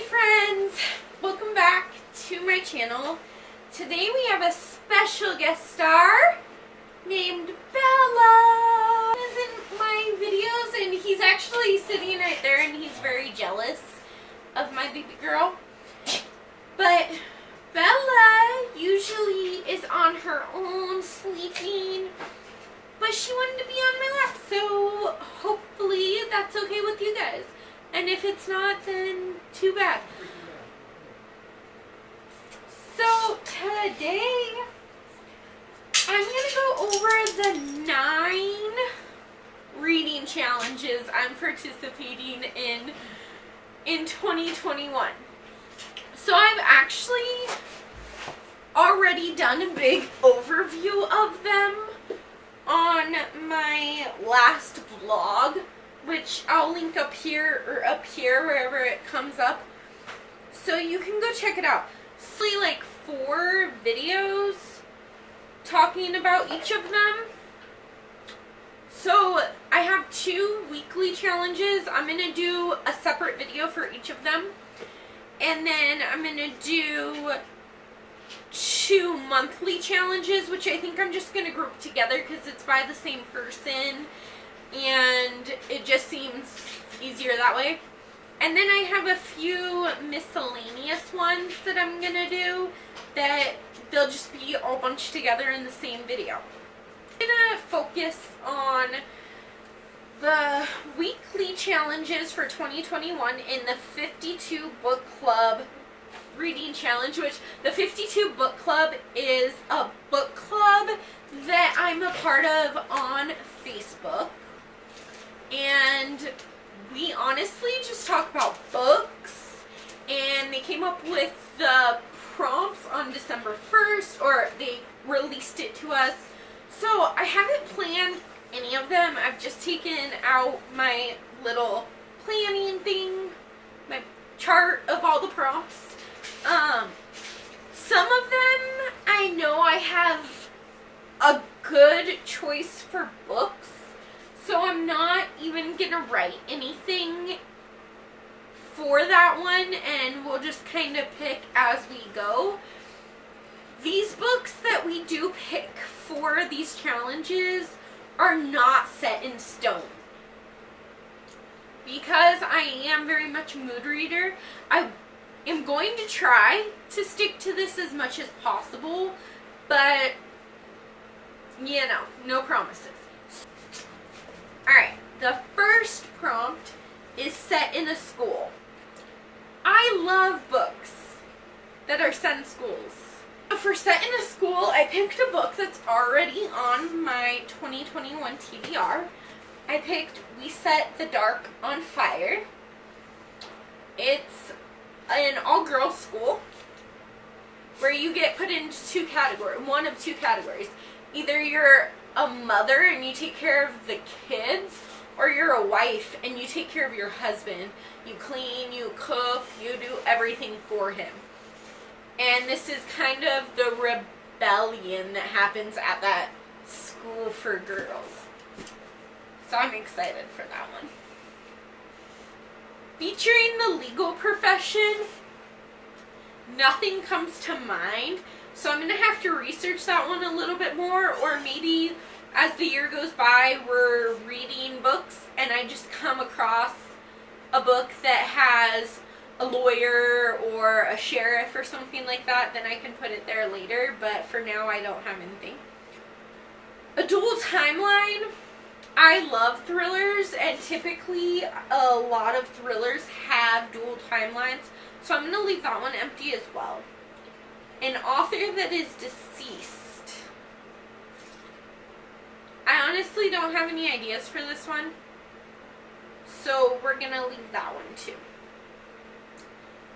friends, welcome back to my channel. Today we have a special guest star named Bella. He's in my videos and he's actually sitting right there and he's very jealous of my baby girl. But Bella usually is on her own sleeping, but she wanted to be on my lap, so hopefully that's okay with you guys. And if it's not, then too bad. So today, I'm going to go over the 9 reading challenges I'm participating in 2021. So I've actually already done a big overview of them on my last vlog, which I'll link up here or up here, wherever it comes up, so you can go check it out. It's only like 4 videos talking about each of them. So I have 2 weekly challenges. I'm going to do a separate video for each of them. And then I'm going to do 2 monthly challenges, which I think I'm just going to group together because it's by the same person. And it just seems easier that way. And then I have a few miscellaneous ones that I'm gonna do that they'll just be all bunched together in the same video. I'm gonna focus on the weekly challenges for 2021 in the 52 book club reading challenge, which the 52 book club is a book club that I'm a part of on Facebook. And we honestly just talk about books, and they came up with the prompts on December 1st, or they released it to us. So I haven't planned any of them. I've just taken out my little planning thing, my chart of all the prompts. Some of them I know I have a good choice for books, so I'm not even going to write anything for that one, and we'll just kind of pick as we go. These books that we do pick for these challenges are not set in stone. Because I am very much a mood reader, I am going to try to stick to this as much as possible, but, you know, no promises. Alright, the first prompt is set in a school. I love books that are set in schools. For set in a school, I picked a book that's already on my 2021 TBR. I picked We Set the Dark on Fire. It's an all-girls school where you get put into one of two categories. Either you're a mother and you take care of the kids, or you're a wife and you take care of your husband. You clean, you cook, you do everything for him. And this is kind of the rebellion that happens at that school for girls. So I'm excited for that one. Featuring the legal profession, nothing comes to mind. So I'm going to have to research that one a little bit more, or maybe as the year goes by, we're reading books and I just come across a book that has a lawyer or a sheriff or something like that, then I can put it there later, but for now I don't have anything. A dual timeline. I love thrillers, and typically a lot of thrillers have dual timelines, so I'm going to leave that one empty as well. An author that is deceased. I honestly don't have any ideas for this one, so we're going to leave that one too.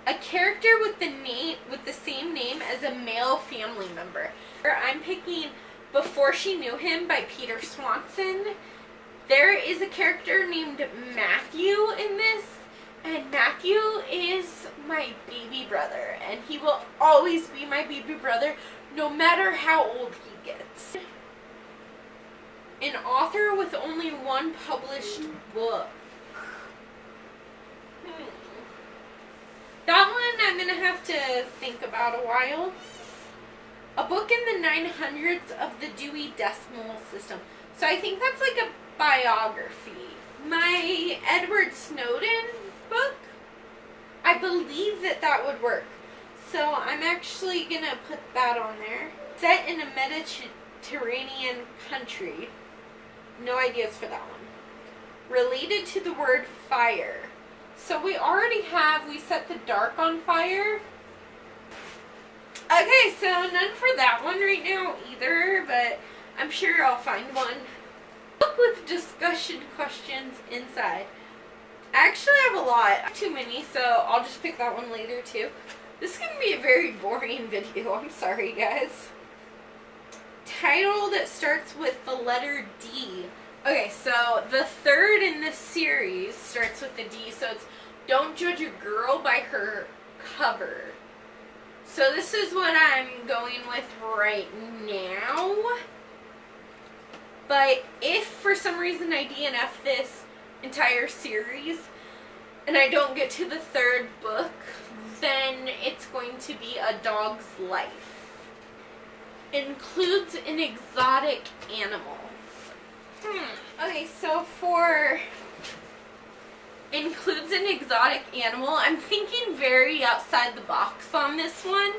A character with the same name as a male family member. I'm picking Before She Knew Him by Peter Swanson. There is a character named Matthew in this, and Matthew is my baby brother, and he will always be my baby brother no matter how old he gets. An author with only 1 published book. That going to have to think about a while. A book in the 900s of the Dewey Decimal System. So I think that's like a biography. My Edward Snowden book, I believe that would work. So I'm actually going to put that on there. Set in a Mediterranean country. No ideas for that one. Related to the word fire. So we already have, we set the dark on fire. Okay, so none for that one right now either, but I'm sure I'll find one. Book with discussion questions inside. I actually have a lot. Too many, so I'll just pick that one later too. This is going to be a very boring video. I'm sorry, guys. Title that starts with the letter D. Okay, so the third in this series starts with the D, so it's Don't Judge a Girl by Her Cover. So this is what I'm going with right now. But if for some reason I DNF this entire series and I don't get to the third book, then it's going to be A Dog's Life. Includes an exotic animal. Okay, so for includes an exotic animal, I'm thinking very outside the box on this one.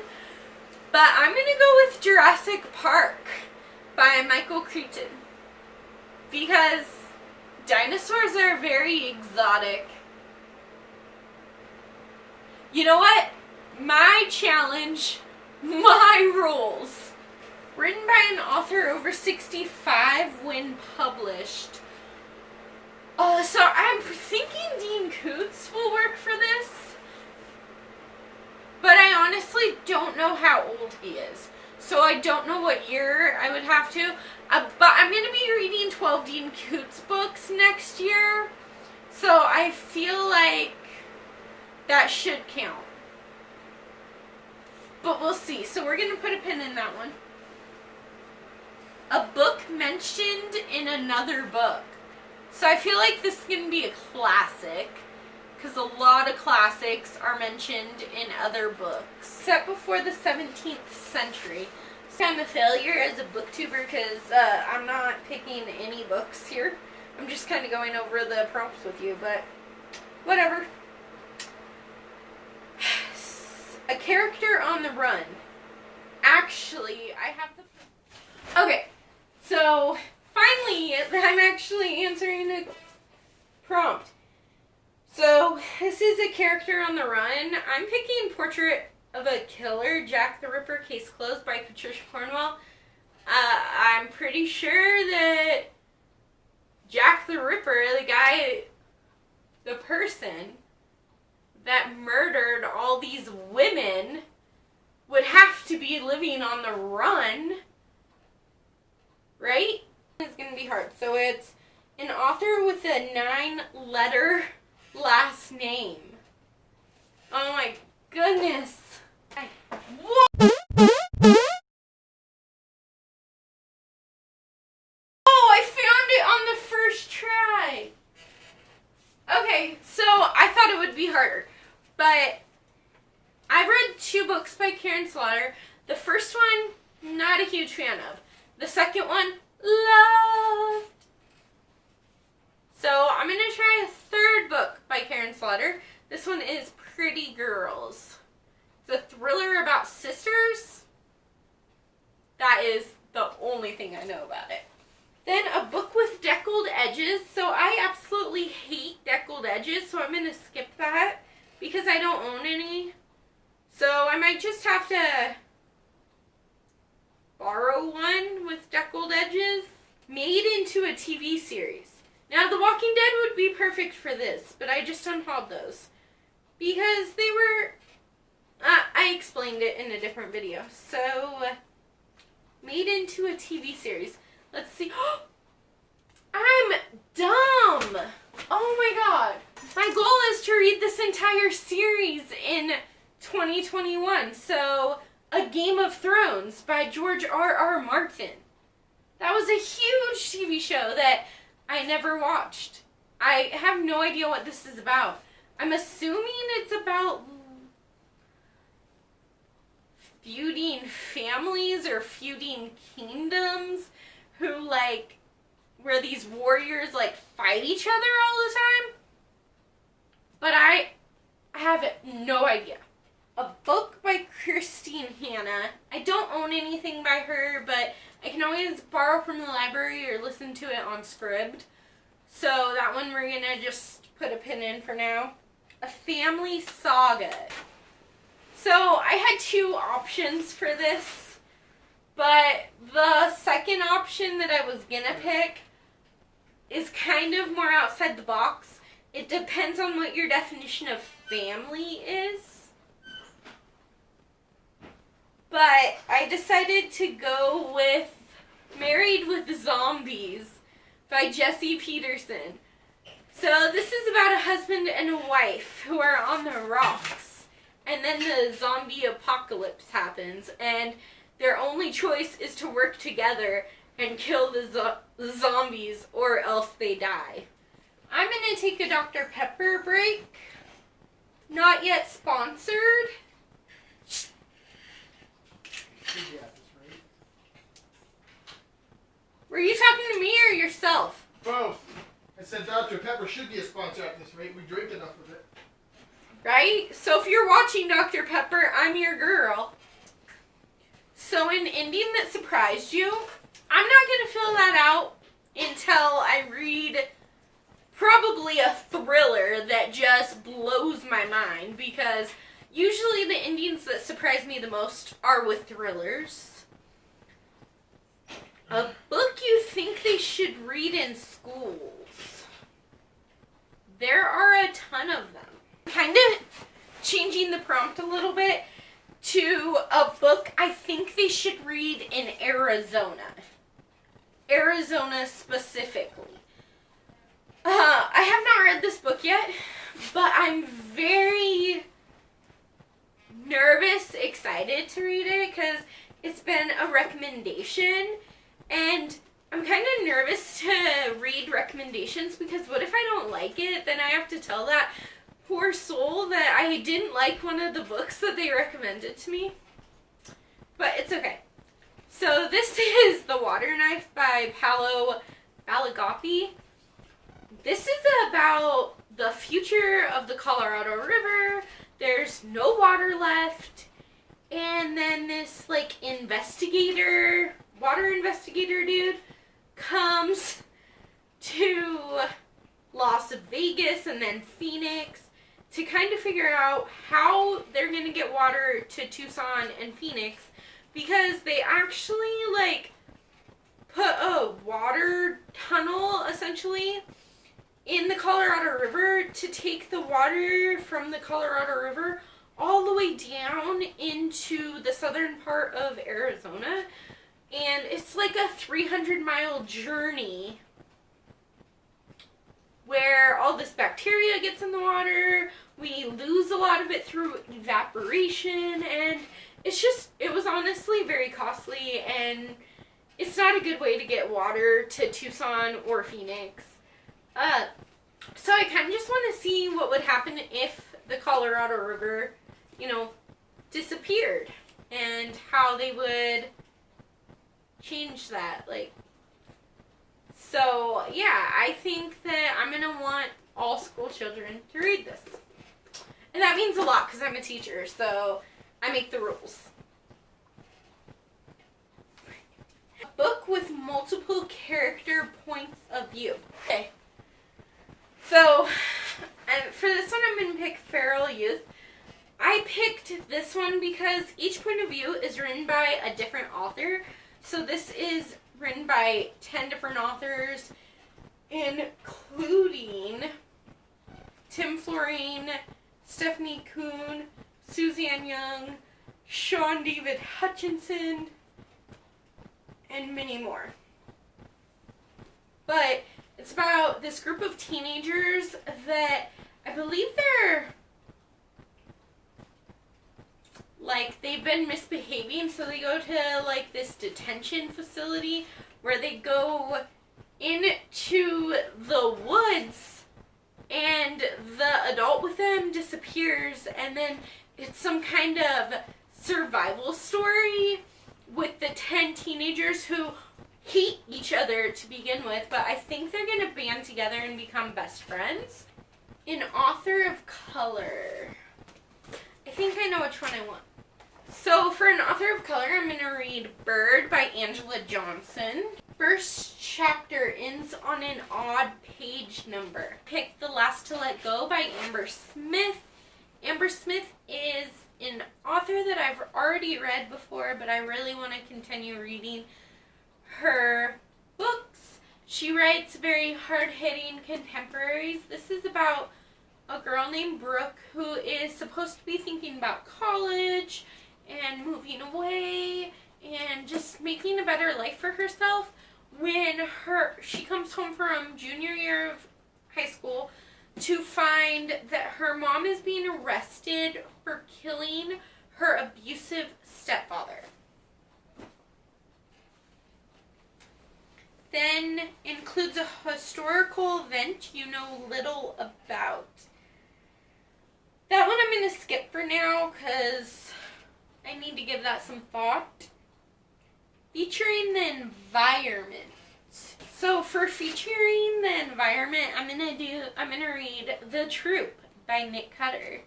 But I'm going to go with Jurassic Park by Michael Crichton. Because dinosaurs are very exotic. You know what? My challenge, my rules. Written by an author over 65 when published. So I'm thinking Dean Koontz will work for this. But I honestly don't know how old he is. So I don't know what year I would have to. But I'm going to be reading 12 Dean Koontz books next year. So I feel like that should count. But we'll see. So we're going to put a pin in that one. A book mentioned in another book. So I feel like this is going to be a classic. Because a lot of classics are mentioned in other books. Set before the 17th century. So I'm a failure as a booktuber because I'm not picking any books here. I'm just kind of going over the prompts with you, but whatever. A character on the run. Actually, I have the... Okay, so finally I'm actually answering a prompt. So, this is a character on the run. I'm picking Portrait of a Killer, Jack the Ripper, Case Closed by Patricia Cornwell. I'm pretty sure that Jack the Ripper, the guy, the person that murdered all these women would have to be living on the run, right? It's going to be hard. So, it's an author with a 9-letter last name. Oh my goodness. Whoa! Oh, I found it on the first try. Okay, so I thought it would be harder. But I've read 2 books by Karen Slaughter. The first one, not a huge fan of. The second one, loved. So I'm going to try a third book by Karen Slaughter. This one is Pretty Girls. It's a thriller about sisters. That is the only thing I know about it. Then a book with deckled edges. So I absolutely hate deckled edges, so I'm going to skip that because I don't own any. So I might just have to borrow one with deckled edges. Made into a TV series. Now, The Walking Dead would be perfect for this, but I just unhauled those. Because they were... I explained it in a different video. So, made into a TV series. Let's see. I'm dumb! Oh my god. My goal is to read this entire series in 2021. So, A Game of Thrones by George R.R. Martin. That was a huge TV show that I never watched. I have no idea what this is about. I'm assuming it's about families or feuding kingdoms who, like, where these warriors, like, fight each other all the time. But I have no idea. A book by Christine Hanna. I don't own anything by her, but I can always borrow from the library or listen to it on Scribd. So that one we're gonna just put a pin in for now. A Family Saga. So I had two options for this, but the second option that I was gonna pick is kind of more outside the box. It depends on what your definition of family is. But I decided to go with Married with Zombies by Jessie Peterson. So this is about a husband and a wife who are on the rocks. And then the zombie apocalypse happens. And their only choice is to work together and kill the zombies or else they die. I'm going to take a Dr. Pepper break. Not yet sponsored. Were you talking to me or yourself? Both. I said Dr. Pepper should be a sponsor at this rate. We drink enough of it. Right? So if you're watching Dr. Pepper, I'm your girl. So an ending that surprised you, I'm not going to fill that out until I read probably a thriller that just blows my mind, because usually the endings that surprise me the most are with thrillers. A book you think they should read in schools. There are a ton of them. Kind of changing the prompt a little bit to a book I think they should read in Arizona. Arizona specifically. I have not read this book yet, but I'm very nervous, excited to read it because it's been a recommendation, and I'm kind of nervous to read recommendations because what if I don't like it? Then I have to tell that poor soul that I didn't like one of the books that they recommended to me. But it's okay. So this is The Water Knife by Paolo Balagoppi. This is about the future of the Colorado River. There's no water left. And then this, like, water investigator dude comes to Las Vegas and then Phoenix to kind of figure out how they're going to get water to Tucson and Phoenix, because they actually, like, put a water tunnel, essentially, in the Colorado River to take the water from the Colorado River all the way down into the southern part of Arizona. And it's like a 300-mile journey where all this bacteria gets in the water. We lose a lot of it through evaporation, and it was honestly very costly, and it's not a good way to get water to Tucson or Phoenix. So I kind of just want to see what would happen if the Colorado River, disappeared, and how they would change that. So yeah, I think that I'm gonna want all school children to read this. And that means a lot because I'm a teacher, so I make the rules. A book with multiple character points of view. Okay. So, for this one I'm going to pick Feral Youth. I picked this one because each point of view is written by a different author. So this is written by 10 different authors, including Tim Florine, Stephanie Kuhn, Suzanne Young, Sean David Hutchinson, and many more. But it's about this group of teenagers that I believe they've been misbehaving, so they go to, this detention facility where they go into the woods, and the adult with them disappears, and then it's some kind of survival story with the 10 teenagers who hate each other to begin with, but I think they're going to band together and become best friends. An author of color. I think I know which one I want. So for an author of color, I'm going to read Bird by Angela Johnson. First chapter ends on an odd page number. Pick The Last to Let Go by Amber Smith. Amber Smith is an author that I've already read before, but I really want to continue reading her books. She writes very hard-hitting contemporaries. This is about a girl named Brooke who is supposed to be thinking about college and moving away and just making a better life for herself when she comes home from junior year of high school to find that her mom is being arrested for killing her abusive stepfather. Then includes a historical event you know little about. That one I'm going to skip for now because I need to give that some thought. Featuring the environment. So for featuring the environment, I'm gonna read The Troop by Nick Cutter,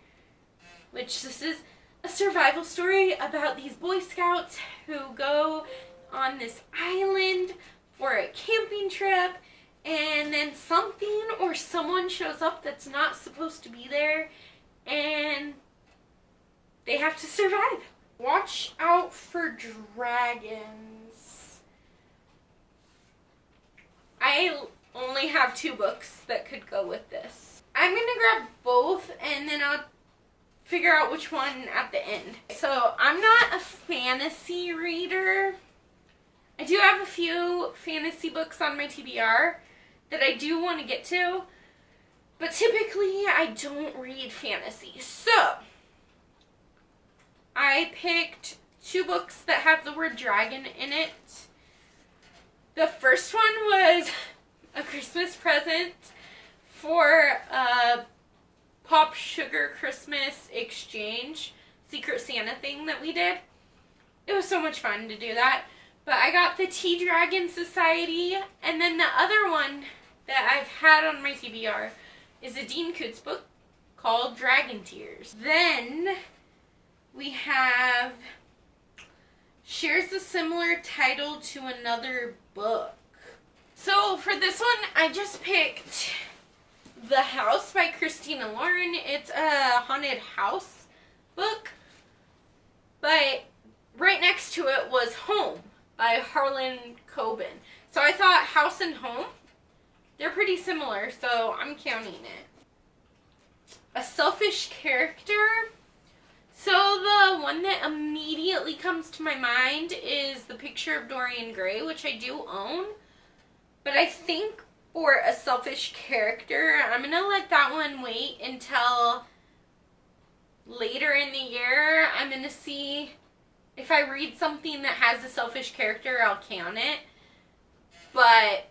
which this is a survival story about these Boy Scouts who go on this island for a camping trip, and then something or someone shows up that's not supposed to be there, and they have to survive. Watch out for dragons. I only have 2 books that could go with this. I'm going to grab both and then I'll figure out which one at the end. So I'm not a fantasy reader. I do have a few fantasy books on my TBR that I do want to get to, but typically I don't read fantasy. So I picked 2 books that have the word dragon in it. The first one was a Christmas present for a Pop Sugar Christmas exchange Secret Santa thing that we did. It was so much fun to do that. But I got the Tea Dragon Society, and then the other one that I've had on my TBR is a Dean Koontz book called Dragon Tears. Then we have shares a similar title to another book. So for this one, I just picked The House by Christina Lauren. It's a haunted house book, but right next to it was Home by Harlan Coben. So I thought House and Home, they're pretty similar, so I'm counting it. A Selfish Character. So the one that immediately comes to my mind is The Picture of Dorian Gray, which I do own. But I think for A Selfish Character, I'm going to let that one wait until later in the year. I'm going to see if I read something that has a selfish character, I'll count it. But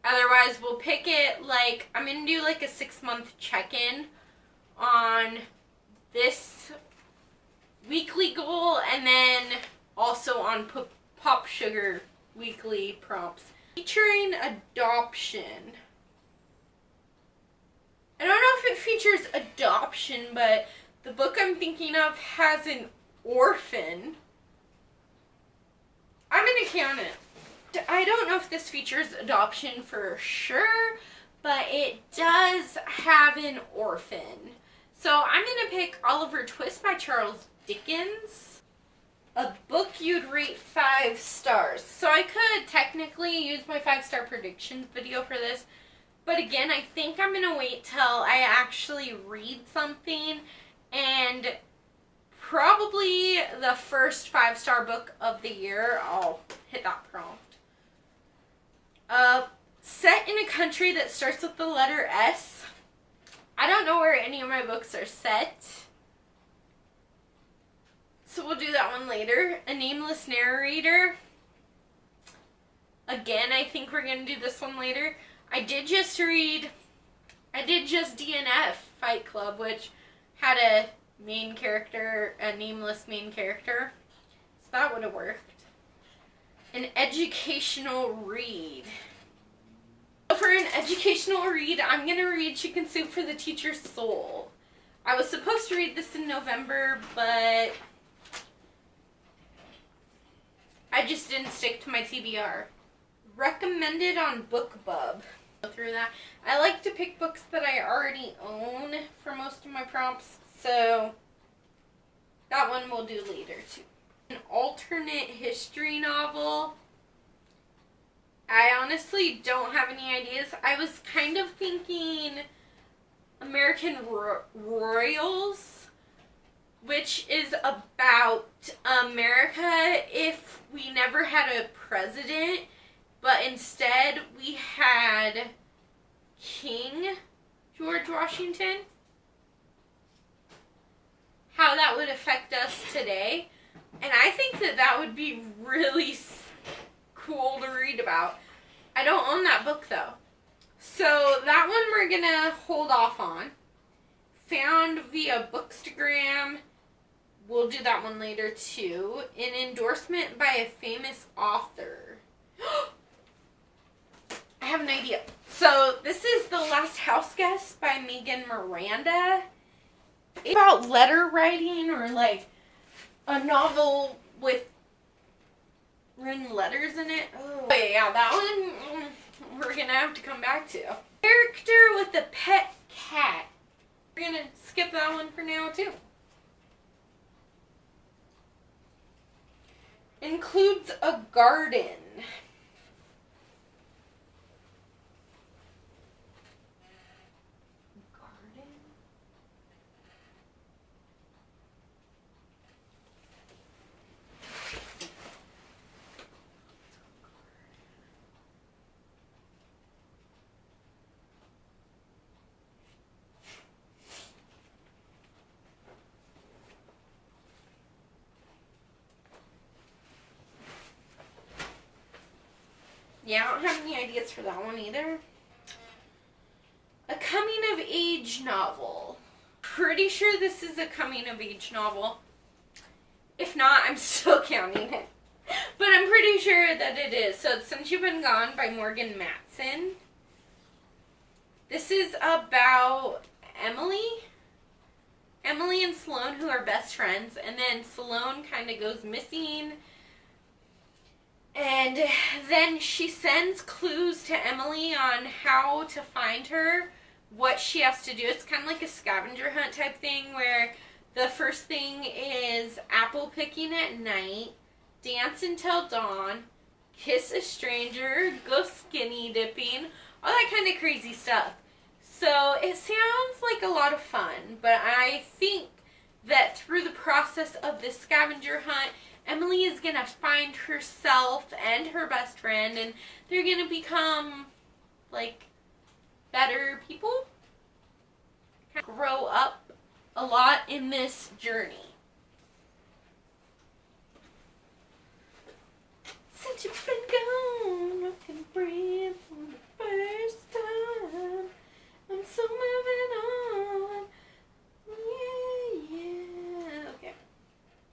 otherwise, we'll pick it I'm going to do a 6-month check-in on this weekly goal, and then also on Pop Sugar weekly prompts. Featuring adoption. I don't know if it features adoption, but the book I'm thinking of has an orphan. I'm going to count it. I don't know if this features adoption for sure, but it does have an orphan. So I'm going to pick Oliver Twist by Charles Dickens. A book you'd rate 5 stars. So I could technically use my 5-star predictions video for this, but again, I think I'm going to wait till I actually read something, and probably the first 5-star book of the year, I'll hit that prompt. Set in a country that starts with the letter S. I don't know where any of my books are set, so we'll do that one later. A Nameless Narrator. Again, I think we're going to do this one later. I did just DNF Fight Club, which had a nameless main character. that would have worked. An educational read. For an educational read, I'm going to read Chicken Soup for the Teacher's Soul. I was supposed to read this in November, but I just didn't stick to my TBR. Recommended on BookBub. Go through that. I like to pick books that I already own for most of my prompts, so that one we'll do later too. An alternate history novel. I honestly don't have any ideas. I was kind of thinking American Royals, which is about America if we never had a president, but instead we had King George Washington. How that would affect us today. And I think that that would be really cool to read about. I don't own that book though. So that one we're gonna hold off on. Found via Bookstagram. We'll do that one later too. An endorsement by a famous author. I have an idea. So this is The Last House Guest by Megan Miranda. It's about letter writing, or like a novel with written letters in it. Oh yeah, that one we're gonna have to come back to. Character with a pet cat. We're gonna skip that one for now too. Includes a garden. Yeah, I don't have any ideas for that one either. A coming-of-age novel. Pretty sure this is a coming-of-age novel. If not, I'm still counting it. But I'm pretty sure that it is. So it's Since You've Been Gone by Morgan Matson. This is about Emily and Sloane, who are best friends. And then Sloane kind of goes missing. And then she sends clues to Emily on how to find her, what she has to do. It's kind of like a scavenger hunt type thing, where the first thing is apple picking at night, dance until dawn, kiss a stranger, go skinny dipping, all that kind of crazy stuff. So it sounds like a lot of fun, but I think that through the process of this scavenger hunt, Emily is going to find herself and her best friend, and they're going to become, like, better people. Grow up a lot in this journey. Since you've been gone, I can breathe for the first time. I'm so moving on. Yeah. Okay.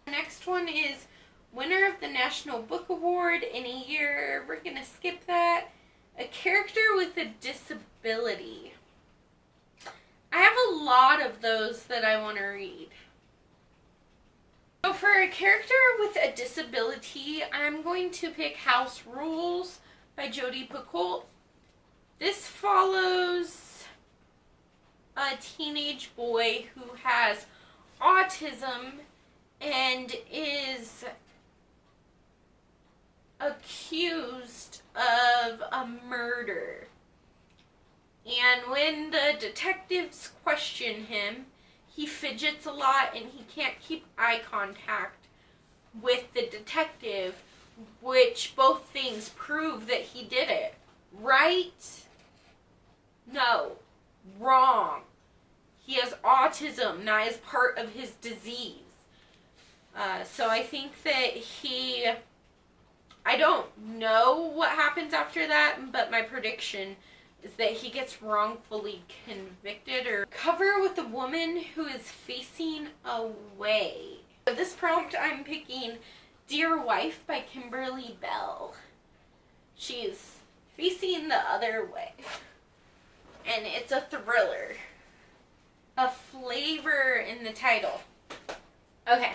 Next one is winner of the National Book Award in a year. We're going to skip that. A character with a disability. I have a lot of those that I want to read. So for a character with a disability, I'm going to pick House Rules by Jodi Picoult. This follows a teenage boy who has autism and is accused of a murder. And when the detectives question him, he fidgets a lot and he can't keep eye contact with the detective, which both things prove that he did it. Right? No. Wrong. He has autism, not as part of his disease. So I think that I don't know what happens after that, but my prediction is that he gets wrongfully convicted. Or cover with a woman who is facing away. For this prompt, I'm picking Dear Wife by Kimberly Bell. She's facing the other way. And it's a thriller. A flavor in the title. Okay.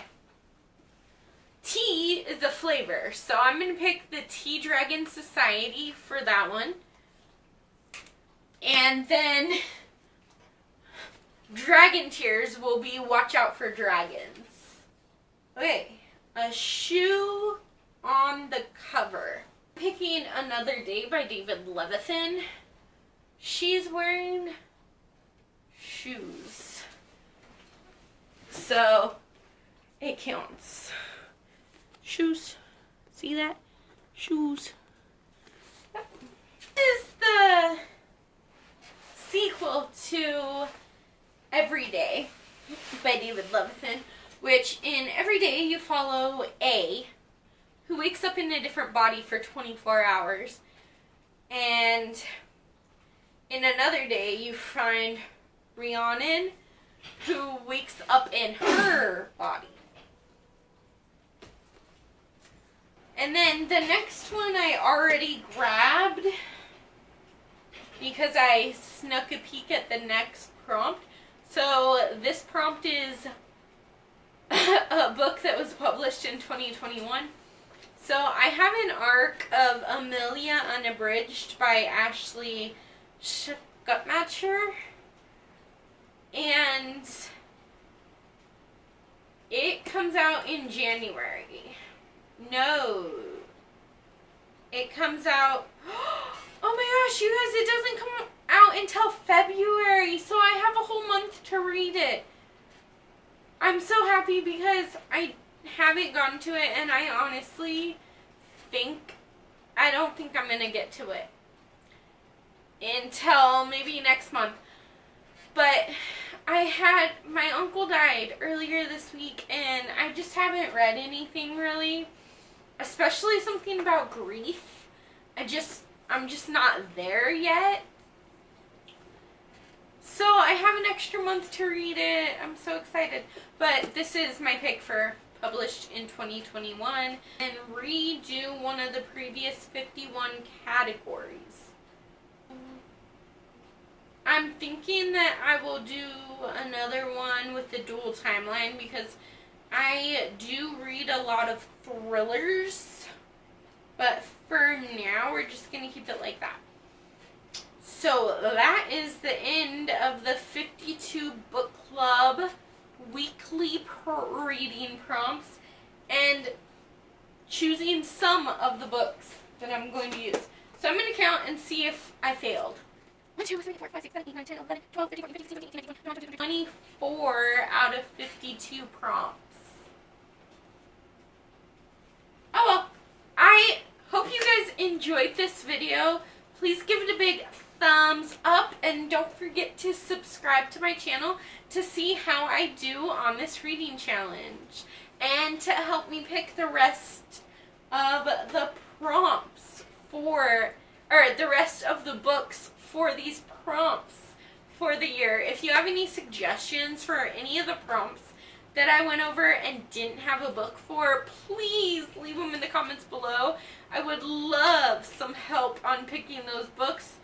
Tea is a flavor, so I'm going to pick the Tea Dragon Society for that one. And then Dragon Tears will be Watch Out for Dragons. Okay, a shoe on the cover. Picking Another Day by David Levithan. She's wearing shoes. So, it counts. Shoes. See that? Shoes. This is the sequel to Every Day by David Levithan, which in Every Day you follow A, who wakes up in a different body for 24 hours, and in Another Day you find Rhiannon, who wakes up in her body. And then the next one I already grabbed because I snuck a peek at the next prompt. So this prompt is a book that was published in 2021. So I have an arc of Amelia Unabridged by Ashley Gutmacher. And it comes out in January. No. It comes out... Oh my gosh, you guys, it doesn't come out until February, so I have a whole month to read it. I'm so happy because I haven't gotten to it, and I honestly I don't think I'm going to get to it until maybe next month. But my uncle died earlier this week, and I just haven't read anything really, especially something about grief. I'm just not there yet. So I have an extra month to read it. I'm so excited. But this is my pick for published in 2021, and redo one of the previous 51 categories. I'm thinking that I will do another one with the dual timeline because I do read a lot of thrillers, but for now we're just going to keep it like that. So that is the end of the 52 Book Club weekly reading prompts and choosing some of the books that I'm going to use. So I'm going to count and see if I failed. 1, 2, 3, 4, 5, 6, 7, 8, 9, 10, 11, 12, 13, 14, 15, 16, 17, 18, 19, 20, 24 out of 52 prompts. Oh well. I hope you guys enjoyed this video. Please give it a big thumbs up and don't forget to subscribe to my channel to see how I do on this reading challenge and to help me pick the rest of the prompts the rest of the books for these prompts for the year. If you have any suggestions for any of the prompts that I went over and didn't have a book for, please leave them in the comments below. I would love some help on picking those books.